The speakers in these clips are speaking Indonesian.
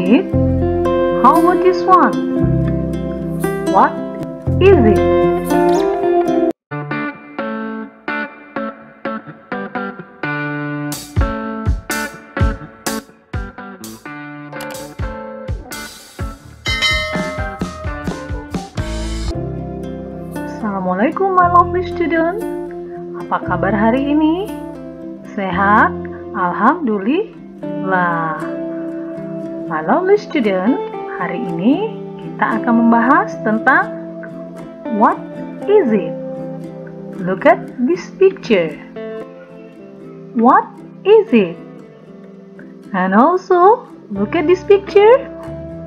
it? How about this one? What is it? Assalamualaikum my lovely student. Apa kabar hari ini? Sehat? Alhamdulillah. My lovely student, hari ini kita akan membahas tentang what is it? Look at this picture. What is it? And also look at this picture.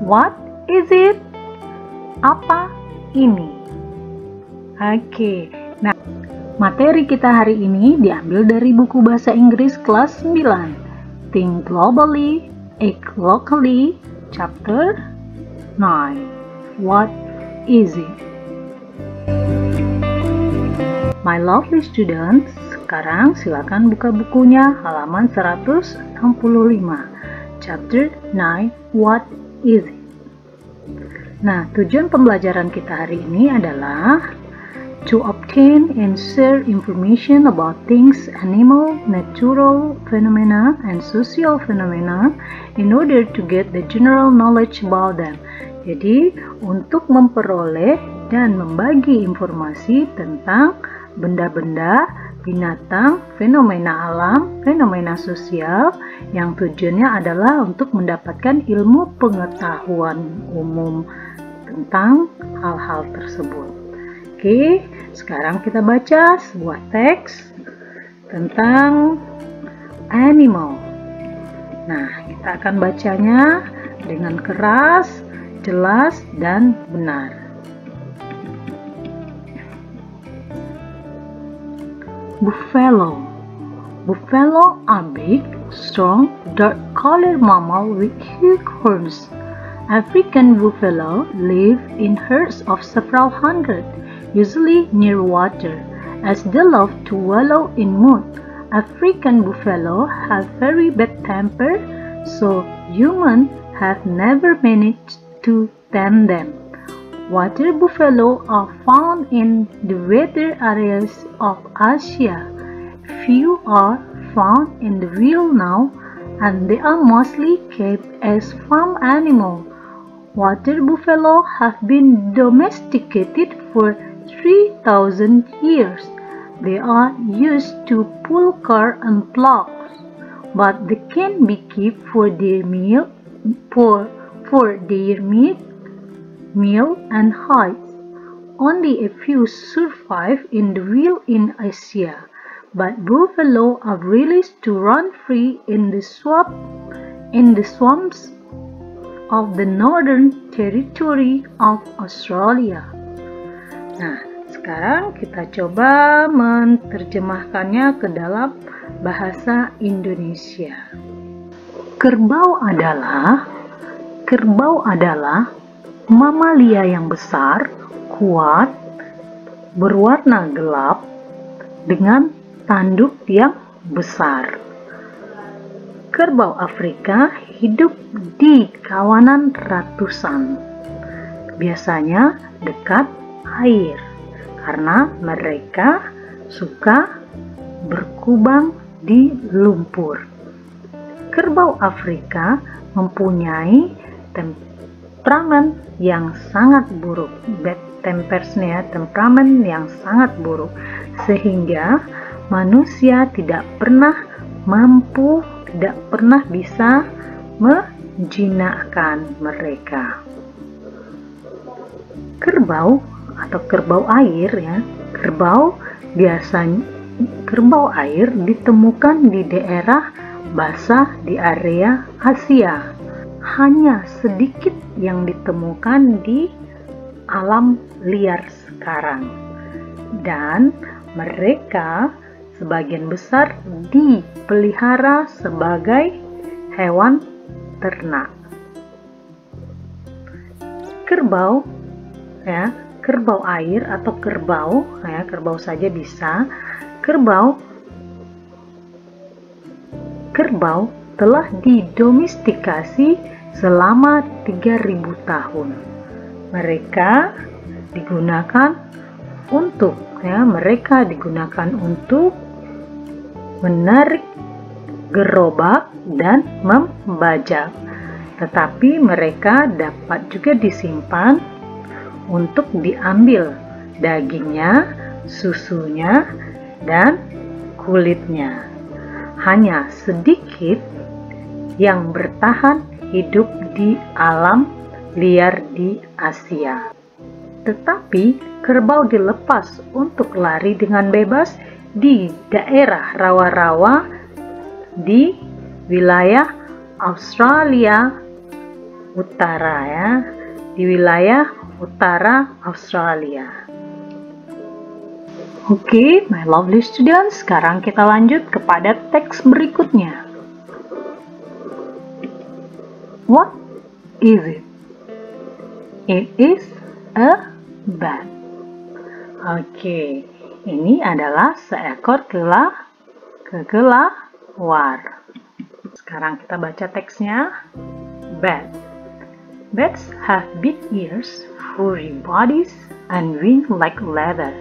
What is it? Apa ini? Oke, nah materi kita hari ini diambil dari buku bahasa Inggris kelas 9, Think Globally, Act Locally, Chapter 9. What is it? My lovely students, sekarang silakan buka bukunya halaman 165, Chapter 9, What is it? Nah, tujuan pembelajaran kita hari ini adalah to obtain and share information about things, animal, natural phenomena, and social phenomena in order to get the general knowledge about them. Jadi, untuk memperoleh dan membagi informasi tentang benda-benda, binatang, fenomena alam, fenomena sosial, yang tujuannya adalah untuk mendapatkan ilmu pengetahuan umum tentang hal-hal tersebut. Oke, sekarang kita baca sebuah teks tentang animal. Nah, kita akan bacanya dengan keras, jelas, dan benar. Buffalo. Buffalo are big, strong, dark-colored mammal with huge horns. African buffalo live in herds of several hundred, usually near water, as they love to wallow in mud. African buffalo have very bad temper, so humans have never managed to tame them. Water buffalo are found in the wetter areas of Asia. Few are found in the wild now, and they are mostly kept as farm animals. Water buffalo have been domesticated for 3,000 years. They are used to pull cart and plows, but they can be kept for their meat, meal and hides. Only a few survive in the wild in Asia, but buffalo are released to run free in the swamps of the Northern Territory of Australia. Nah, sekarang kita coba menerjemahkannya ke dalam bahasa Indonesia. Kerbau adalah mamalia yang besar, kuat, berwarna gelap, dengan tanduk yang besar. Kerbau Afrika hidup di kawanan ratusan, biasanya dekat air, karena mereka suka berkubang di lumpur. Kerbau Afrika mempunyai temperamen yang sangat buruk, temperamen yang sangat buruk, sehingga manusia tidak pernah bisa menjinakkan mereka. Kerbau atau kerbau air ya, kerbau air ditemukan di daerah basah di area Asia. Hanya sedikit yang ditemukan di alam liar sekarang, dan mereka sebagian besar dipelihara sebagai hewan ternak. Kerbau air atau kerbau saja bisa. Kerbau telah didomestikasi selama 3000 tahun. Mereka digunakan untuk menarik gerobak dan membajak. Tetapi mereka dapat juga disimpan untuk diambil dagingnya, susunya, dan kulitnya. Hanya sedikit yang bertahan hidup di alam liar di Asia. Tetapi kerbau dilepas untuk lari dengan bebas di daerah rawa-rawa di wilayah Australia Utara, di wilayah utara Australia. Oke, my lovely students, sekarang kita lanjut kepada teks berikutnya. What is it? It is a bat. Oke, ini adalah seekor kelelawar. Sekarang kita baca teksnya. Bat. Bats have big ears, furry bodies, and wings like leather.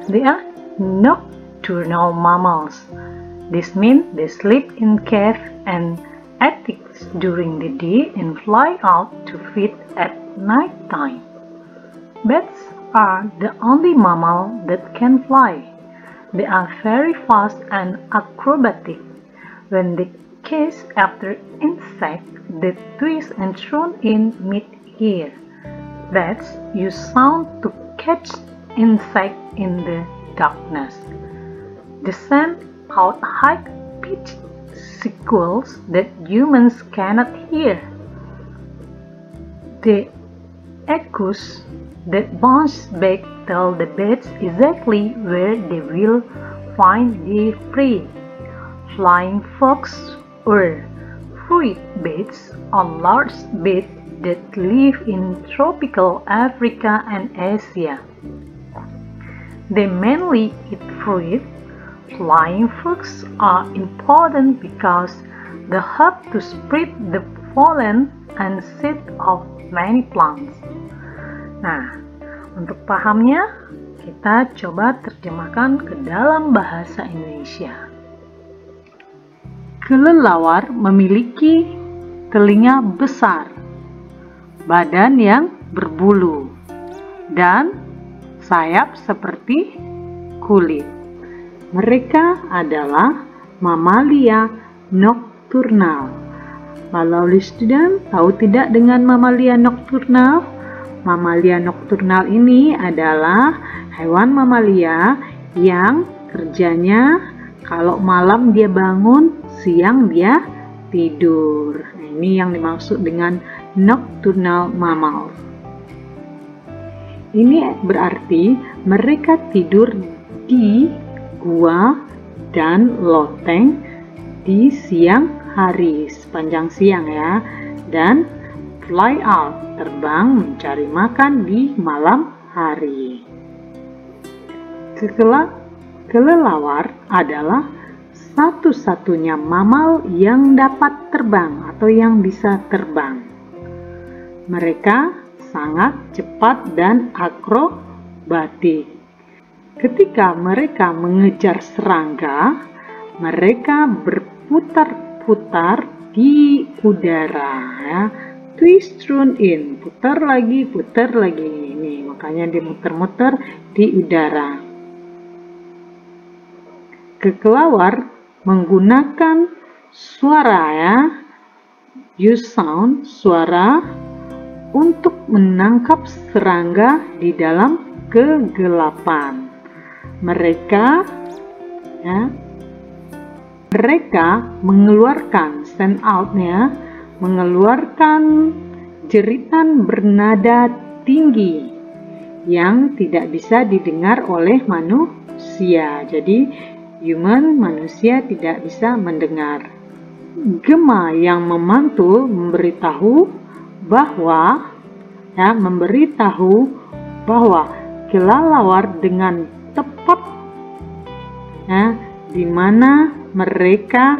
They are nocturnal mammals. This means they sleep in caves and attics during the day and fly out to feed at night time. Bats are the only mammal that can fly. They are very fast and acrobatic. When they chase after insects, they twist and throw in mid-air. Bats use sound to catch insects in the darkness. They send out high-pitched squeals that humans cannot hear. The echoes that bounce back tell the bats exactly where they will find their prey. Flying fox or fruit bats are large bats that live in tropical Africa and Asia. They mainly eat fruit. Flying fox are important because they help to spread the pollen and seed of many plants. Nah, untuk pahamnya, kita coba terjemahkan ke dalam bahasa Indonesia. Kelelawar memiliki telinga besar, badan yang berbulu, dan sayap seperti kulit. Mereka adalah mamalia nokturnal. Lovely student, tahu tidak dengan mamalia nokturnal? Mamalia nokturnal ini adalah hewan mamalia yang kerjanya kalau malam dia bangun, siang dia tidur. Ini yang dimaksud dengan nocturnal mammal. Ini berarti mereka tidur di gua dan loteng di siang hari, sepanjang siang ya, dan fly out, terbang mencari makan di malam hari. Kelelawar adalah satu-satunya mammal yang dapat terbang atau yang bisa terbang. Mereka sangat cepat dan akrobatik. Ketika mereka mengejar serangga, mereka berputar-putar di udara, ya. Twist, turn in, putar lagi. Ini makanya dia muter-muter di udara. Kelelawar menggunakan suara, ya, use sound, suara untuk menangkap serangga di dalam kegelapan. Mereka mengeluarkan stand out-nya, mengeluarkan jeritan bernada tinggi yang tidak bisa didengar oleh manusia. Jadi manusia tidak bisa mendengar. Gema yang memantul memberitahu bahwa kelelawar dengan tepat, di mana mereka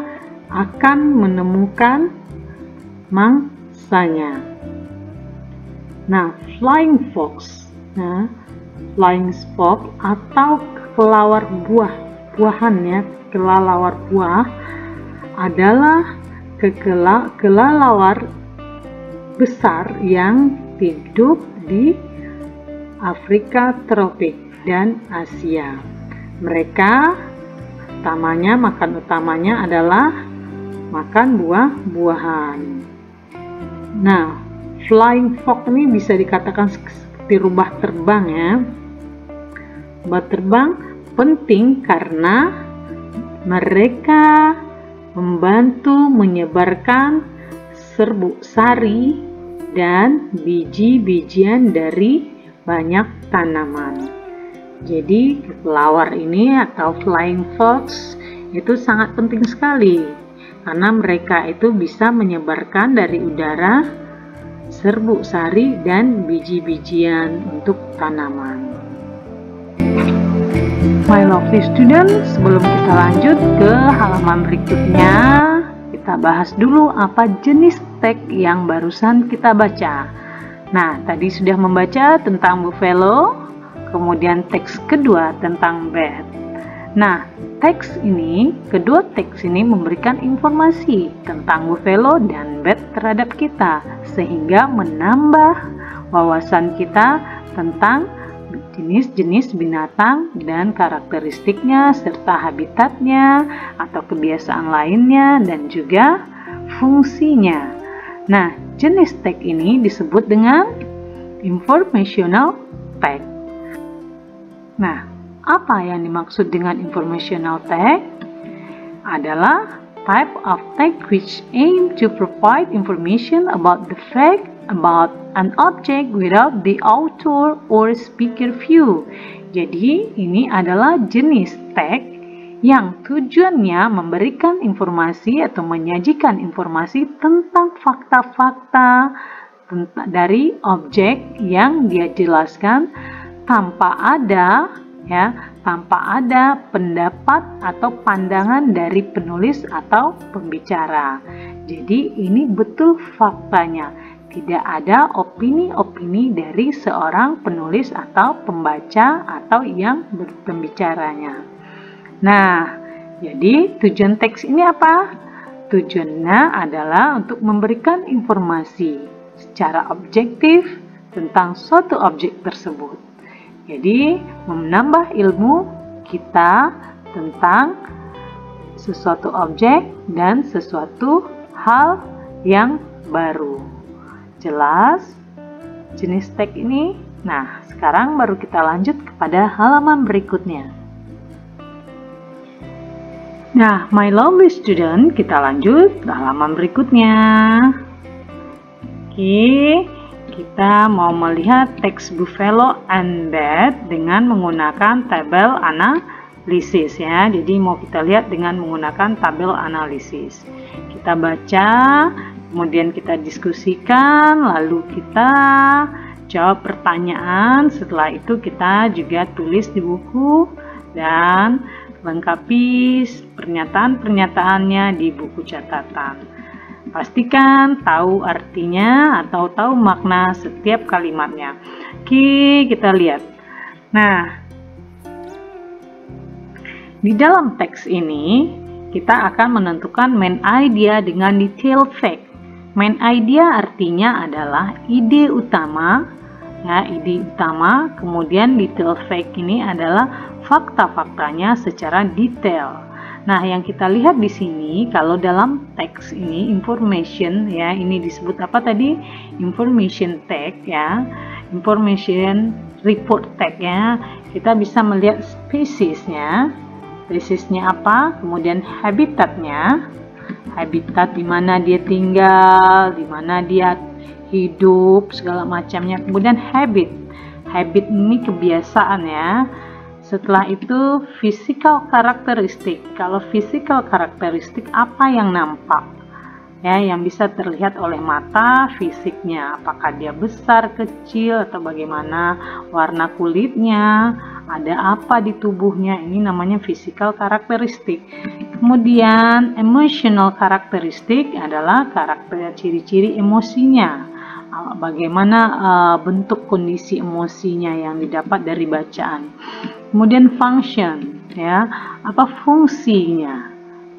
akan menemukan bangsanya. Nah, flying fox, flying fox atau kelelawar buahan ya, kelelawar buah adalah kelelawar besar yang hidup di Afrika tropik dan Asia. Mereka makan utamanya adalah makan buah-buahan. Nah, flying fox ini bisa dikatakan seperti rubah terbang ya. Rubah terbang penting karena mereka membantu menyebarkan serbuk sari dan biji-bijian dari banyak tanaman. Jadi kelelawar ini atau flying fox itu sangat penting sekali karena mereka itu bisa menyebarkan dari udara serbuk sari dan biji-bijian untuk tanaman. My lovely students, sebelum kita lanjut ke halaman berikutnya, kita bahas dulu apa jenis teks yang barusan kita baca. Nah, tadi sudah membaca tentang buffalo, kemudian teks kedua tentang bat. Nah, kedua teks ini memberikan informasi tentang buffalo dan bat terhadap kita, sehingga menambah wawasan kita tentang jenis-jenis binatang dan karakteristiknya serta habitatnya atau kebiasaan lainnya dan juga fungsinya. Nah, jenis teks ini disebut dengan informational text. Nah, apa yang dimaksud dengan informational text? Adalah type of text which aim to provide information about the fact about an object without the author or speaker view. Jadi, ini adalah jenis teks yang tujuannya memberikan informasi atau menyajikan informasi tentang fakta-fakta dari objek yang dia jelaskan tanpa ada pendapat atau pandangan dari penulis atau pembicara. Jadi ini betul faktanya. Tidak ada opini-opini dari seorang penulis atau pembaca atau yang berpembicaranya. Nah, jadi tujuan teks ini apa? Tujuannya adalah untuk memberikan informasi secara objektif tentang suatu objek tersebut. Jadi, menambah ilmu kita tentang sesuatu objek dan sesuatu hal yang baru. Jelas jenis teks ini? Nah, sekarang baru kita lanjut kepada halaman berikutnya. Nah, my lovely student, kita lanjut ke halaman berikutnya. Oke, kita mau melihat teks buffalo and bat dengan menggunakan tabel analisis ya. Jadi mau kita lihat dengan menggunakan tabel analisis. Kita baca, kemudian kita diskusikan, lalu kita jawab pertanyaan. Setelah itu kita juga tulis di buku dan lengkapi pernyataan-pernyataannya di buku catatan. Pastikan tahu artinya atau tahu makna setiap kalimatnya. Oke, kita lihat. Nah, di dalam teks ini kita akan menentukan main idea dengan detail fact. Main idea artinya adalah ide utama, ya, ide utama. Kemudian detail fact ini adalah fakta-faktanya secara detail. Nah, yang kita lihat di sini kalau dalam teks ini information ya, ini disebut apa tadi? Information text ya. Information report text ya. Kita bisa melihat spesiesnya. Spesiesnya apa? Kemudian habitatnya. Habitat di mana dia tinggal, di mana dia hidup, segala macamnya. Kemudian habit. Habit ini kebiasaan ya. Setelah itu physical karakteristik. Kalau physical karakteristik apa yang nampak? ya, yang bisa terlihat oleh mata fisiknya, apakah dia besar, kecil, atau bagaimana warna kulitnya, ada apa di tubuhnya. Ini namanya physical karakteristik. Kemudian emotional karakteristik adalah karakter ciri-ciri emosinya, bagaimana bentuk kondisi emosinya yang didapat dari bacaan. Kemudian function, ya, apa fungsinya.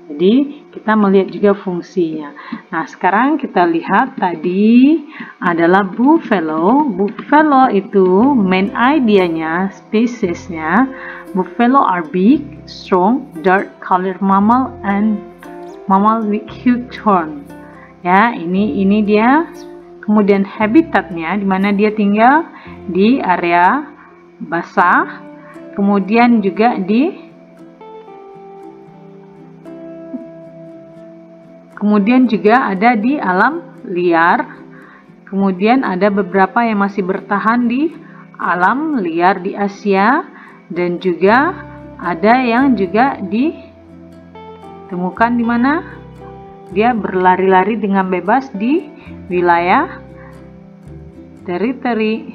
Jadi kita melihat juga fungsinya. Nah, sekarang kita lihat tadi adalah buffalo. Buffalo itu main idenya, spesiesnya, buffalo are big, strong, dark color mammal and mammal with huge horn. Ya, ini dia. Kemudian habitatnya, di mana dia tinggal di area basah. Kemudian juga ada di alam liar. Kemudian ada beberapa yang masih bertahan di alam liar di Asia, dan juga ada yang juga ditemukan di mana dia berlari-lari dengan bebas di wilayah teritori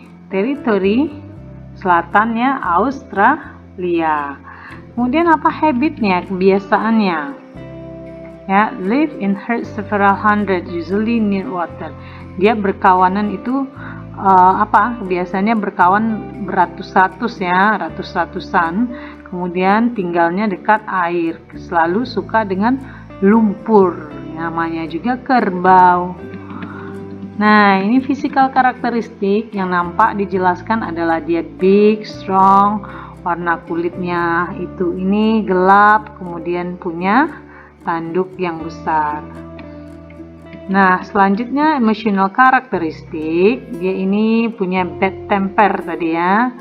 selatannya Australia. Kemudian apa habitnya, kebiasaannya? Ya, live in herds several hundred, usually near water. Dia berkawanan itu biasanya berkawan beratus-ratus ya, ratus-ratusan. Kemudian tinggalnya dekat air, selalu suka dengan lumpur. Namanya juga kerbau. Nah, ini physical karakteristik yang nampak dijelaskan adalah dia big, strong, warna kulitnya ini gelap, kemudian punya tanduk yang besar. Nah, selanjutnya emotional karakteristik, dia ini punya bad temper tadi ya,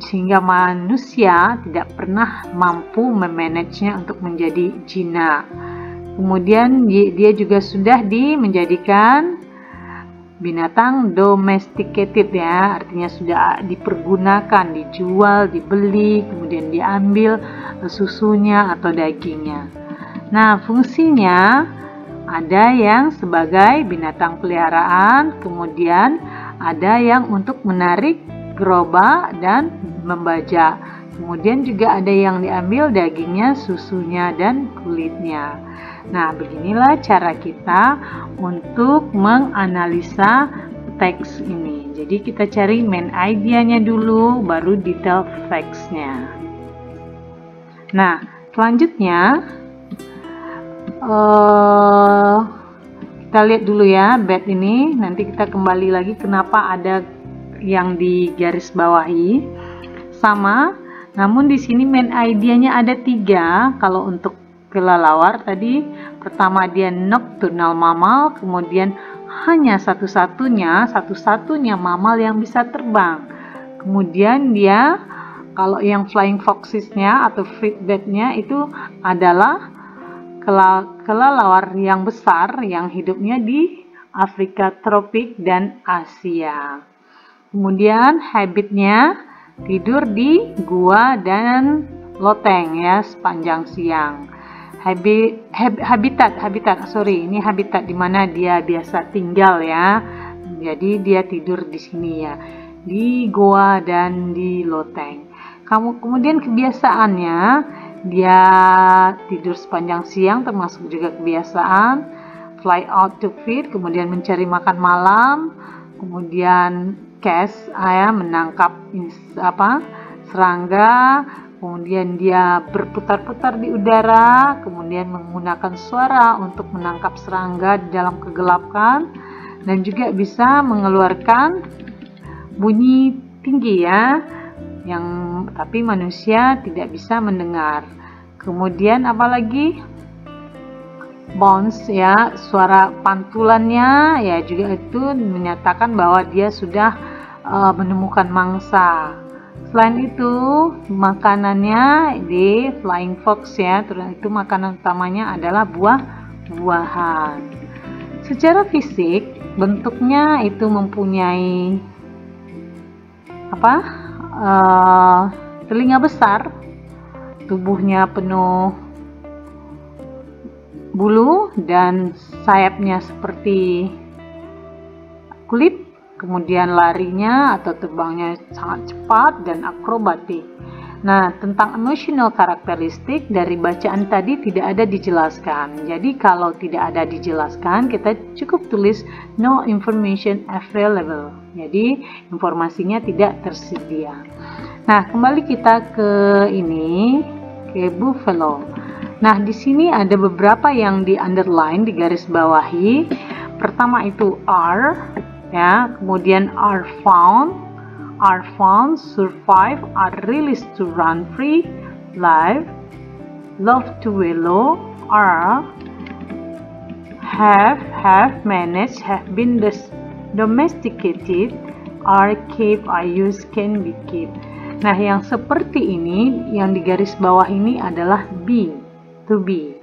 sehingga manusia tidak pernah mampu memanagenya untuk menjadi jinak. Kemudian dia juga sudah menjadikan binatang domesticated ya, artinya sudah dipergunakan, dijual, dibeli, kemudian diambil susunya atau dagingnya. Nah, fungsinya ada yang sebagai binatang peliharaan, kemudian ada yang untuk menarik gerobak dan membajak. Kemudian juga ada yang diambil dagingnya, susunya, dan kulitnya. Nah, beginilah cara kita untuk menganalisa teks ini. Jadi kita cari main idenya dulu, baru detail facts-nya. Nah, selanjutnya kita lihat dulu ya bed ini, nanti kita kembali lagi kenapa ada yang digaris bawahi sama, namun di sini main idenya ada 3. Kalau untuk kelelawar tadi, pertama dia nocturnal mammal, kemudian hanya satu-satunya mammal yang bisa terbang. Kemudian dia kalau yang flying foxes-nya atau fruitbed-nya itu adalah kelelawar yang besar yang hidupnya di Afrika tropik dan Asia. Kemudian habitnya tidur di gua dan loteng ya sepanjang siang. Habitat di mana dia biasa tinggal ya. Jadi dia tidur di sini ya, di gua dan di loteng. Kemudian kebiasaannya, dia tidur sepanjang siang, termasuk juga kebiasaan fly out to feed, kemudian mencari makan malam, kemudian catch menangkap serangga, kemudian dia berputar-putar di udara, kemudian menggunakan suara untuk menangkap serangga di dalam kegelapan, dan juga bisa mengeluarkan bunyi tinggi ya, tapi manusia tidak bisa mendengar. Kemudian apalagi bounce ya, suara pantulannya ya juga itu menyatakan bahwa dia sudah menemukan mangsa. Selain itu makanannya di flying fox ya, itu makanan utamanya adalah buah-buahan. Secara fisik bentuknya itu mempunyai telinga besar, tubuhnya penuh bulu dan sayapnya seperti kulit, kemudian larinya atau terbangnya sangat cepat dan akrobatik. Nah, tentang emotional karakteristik dari bacaan tadi tidak ada dijelaskan. Jadi kalau tidak ada dijelaskan, kita cukup tulis no information available. Jadi informasinya tidak tersedia. Nah, kembali kita ke ini, ke buffalo. Nah, di sini ada beberapa yang di underline, di garis bawahi. Pertama itu are, ya, kemudian are found, survive, are released to run free, live, love to wallow, are, have managed, have been domesticated, are kept, are used, can be kept. Nah, yang seperti ini, yang di garis bawah ini adalah be, to be.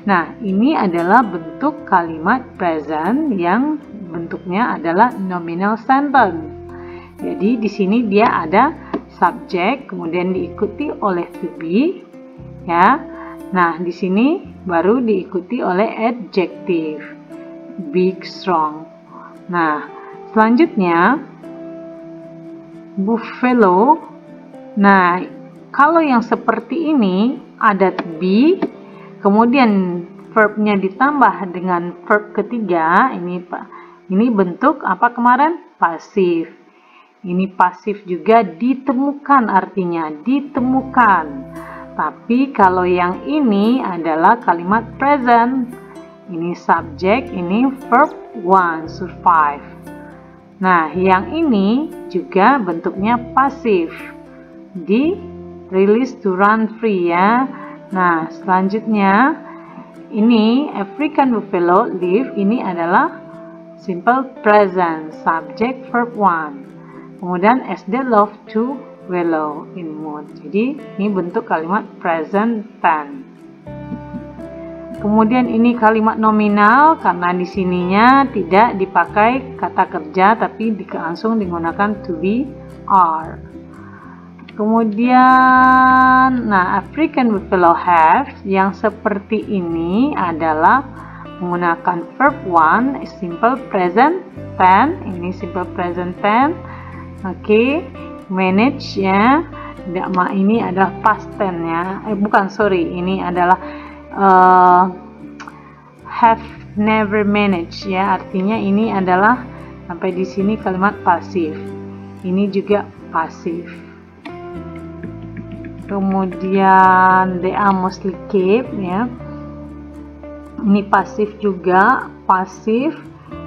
Nah, ini adalah bentuk kalimat present yang bentuknya adalah nominal sentence. Jadi di sini dia ada subjek, kemudian diikuti oleh to be, ya. Nah, di sini baru diikuti oleh adjective, big, strong. Nah, selanjutnya buffalo. Nah, kalau yang seperti ini ada to be, kemudian verbnya ditambah dengan verb ketiga, ini bentuk apa kemarin? Pasif. Ini pasif juga, ditemukan, artinya ditemukan. Tapi kalau yang ini adalah kalimat present. Ini subjek, ini verb one, survive. Nah, yang ini juga bentuknya pasif. Di release to run free, ya. Nah, selanjutnya ini African buffalo live, ini adalah simple present, subject verb one. Kemudian as they love to wallow in mud. Jadi ini bentuk kalimat present tense. Kemudian ini kalimat nominal karena di sininya tidak dipakai kata kerja tapi langsung digunakan to be, are. Kemudian, nah, African buffalo have yang seperti ini adalah menggunakan verb one, simple present tense. Ini simple present tense. Oke, manage, ya. Ini adalah past tense, ya. Ini adalah have never managed, ya. Artinya ini adalah sampai di sini kalimat pasif. Ini juga pasif. Kemudian they are mostly kept, ya. Ini pasif juga, pasif.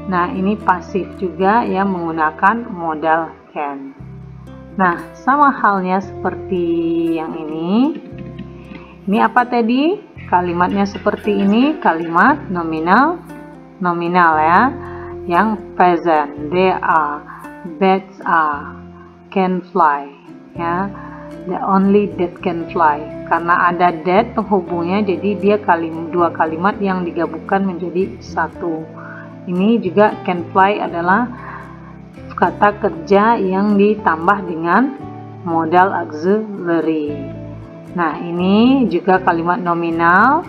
Nah, ini pasif juga, ya, menggunakan modal can. Nah, sama halnya seperti yang ini. Ini apa tadi? Kalimatnya seperti ini, kalimat nominal, ya. Yang present, they are, bats are, can fly, ya. The only that can fly. Karena ada that penghubungnya, jadi dia dua kalimat yang digabungkan menjadi satu. Ini juga can fly adalah kata kerja yang ditambah dengan modal auxiliary. Nah, ini juga kalimat nominal.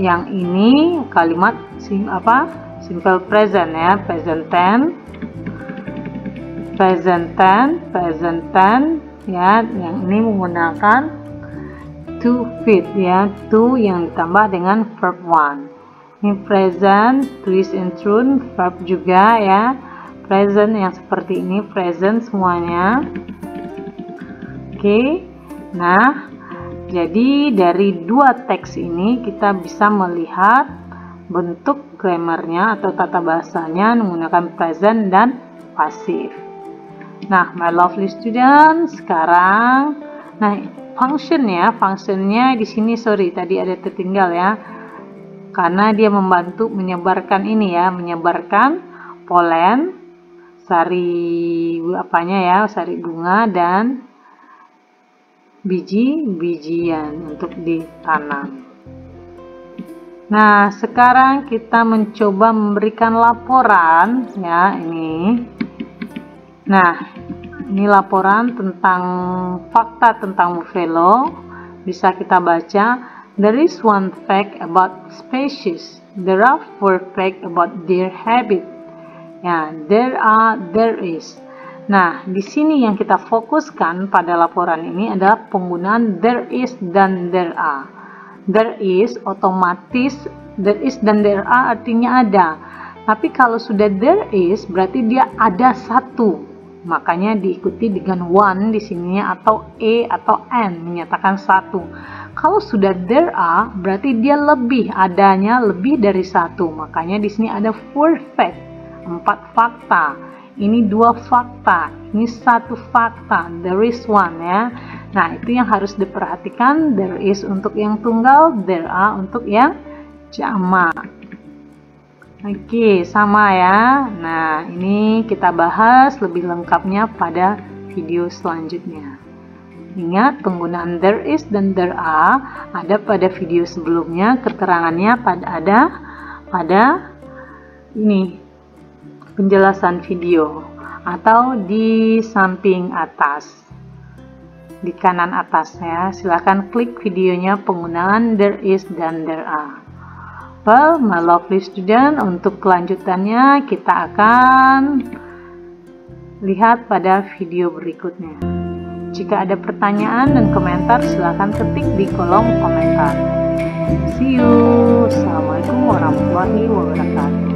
Yang ini kalimat simple present, ya, present tense, ya. Yang ini menggunakan to fit, ya, to yang ditambah dengan verb one. Ini present, twist and turn, verb juga, ya. Present yang seperti ini, present semuanya. Oke. Nah, jadi dari dua teks ini kita bisa melihat bentuk grammarnya atau tata bahasanya menggunakan present dan pasif. Nah, my lovely students, sekarang functionnya di sini tadi ada tertinggal, ya. Karena dia membantu menyebarkan menyebarkan polen, sari bunga dan biji-bijian untuk ditanam. Nah, sekarang kita mencoba memberikan laporan, ya, ini. Nah, ini laporan tentang fakta tentang buffalo. Bisa kita baca, there is one fact about species There are 4 facts about their habit. Ya, there are, there is. Nah, di sini yang kita fokuskan pada laporan ini adalah penggunaan there is dan there are. There is otomatis, there is dan there are artinya ada. Tapi kalau sudah there is berarti dia ada satu. Makanya diikuti dengan one di sininya atau a atau an menyatakan satu. Kalau sudah there are berarti dia lebih, adanya lebih dari satu. Makanya di sini ada 4 fact, 4 fakta. Ini 2 fakta, ini 1 fakta. There is one ya. Nah, itu yang harus diperhatikan. There is untuk yang tunggal, there are untuk yang jamak. Oke, sama ya. Nah, ini kita bahas lebih lengkapnya pada video selanjutnya. Ingat, penggunaan there is dan there are ada pada video sebelumnya, keterangannya ada pada ini penjelasan video atau di samping atas, di kanan atas ya. Silahkan klik videonya penggunaan there is dan there are. Well, my lovely student, untuk kelanjutannya kita akan lihat pada video berikutnya. Jika ada pertanyaan dan komentar, silakan ketik di kolom komentar. See you. Assalamualaikum warahmatullahi wabarakatuh.